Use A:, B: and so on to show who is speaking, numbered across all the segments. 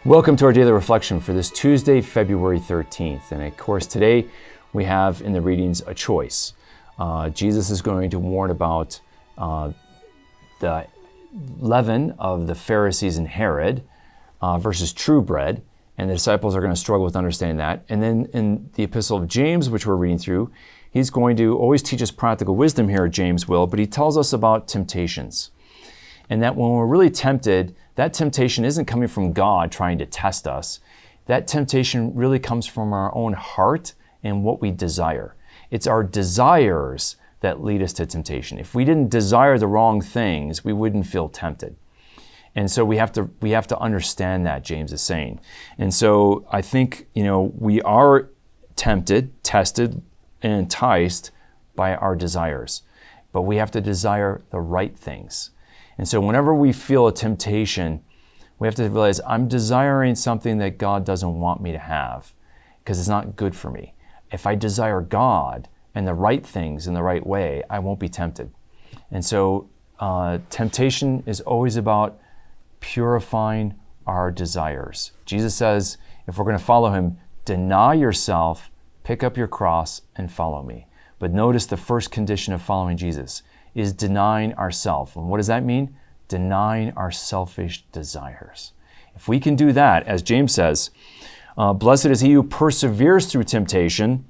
A: Welcome to our daily reflection for this Tuesday, February 13th. And of course, today we have in the readings a choice. Jesus is going to warn about the leaven of the Pharisees and Herod versus true bread. And the disciples are going to struggle with understanding that. And then in the epistle of James, which we're reading through, he's going to always teach us practical wisdom here, James will, but he tells us about temptations. And that when we're really tempted, that temptation isn't coming from God trying to test us. That temptation really comes from our own heart and what we desire. It's our desires that lead us to temptation. If we didn't desire the wrong things, we wouldn't feel tempted. And so we have to understand that, James is saying. And so I think, we are tempted, tested, and enticed by our desires. But we have to desire the right things. And so whenever we feel a temptation, we have to realize I'm desiring something that God doesn't want me to have because it's not good for me. If I desire God and the right things in the right way, I won't be tempted. And so temptation is always about purifying our desires. Jesus says, if we're going to follow him, deny yourself, pick up your cross, and follow me. But notice the first condition of following Jesus is denying ourselves. And what does that mean? Denying our selfish desires. If we can do that, as James says, blessed is he who perseveres through temptation,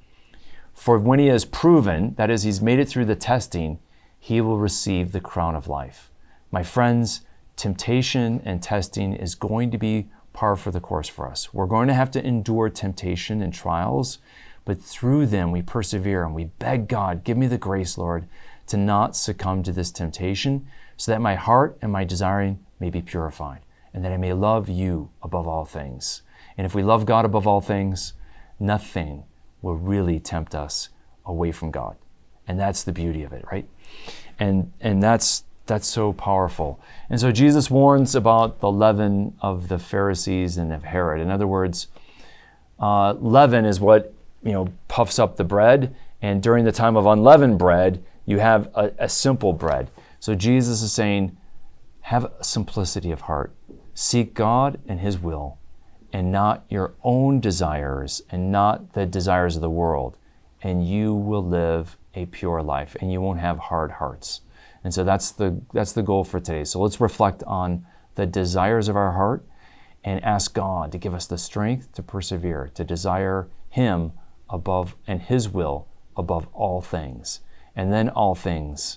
A: for when he has proven, that is, he's made it through the testing, he will receive the crown of life. My friends, temptation and testing is going to be par for the course for us. We're going to have to endure temptation and trials, but through them we persevere and we beg God, give me the grace, Lord, to not succumb to this temptation so that my heart and my desiring may be purified and that I may love you above all things. And if we love God above all things, nothing will really tempt us away from God. And that's the beauty of it, right? And that's so powerful. And so Jesus warns about the leaven of the Pharisees and of Herod. In other words, leaven is what puffs up the bread. And during the time of unleavened bread, you have a simple bread. So Jesus is saying, have a simplicity of heart. Seek God and his will, and not your own desires, and not the desires of the world. And you will live a pure life, and you won't have hard hearts. And so that's the goal for today. So let's reflect on the desires of our heart and ask God to give us the strength to persevere, to desire him above and his will above all things. And then all things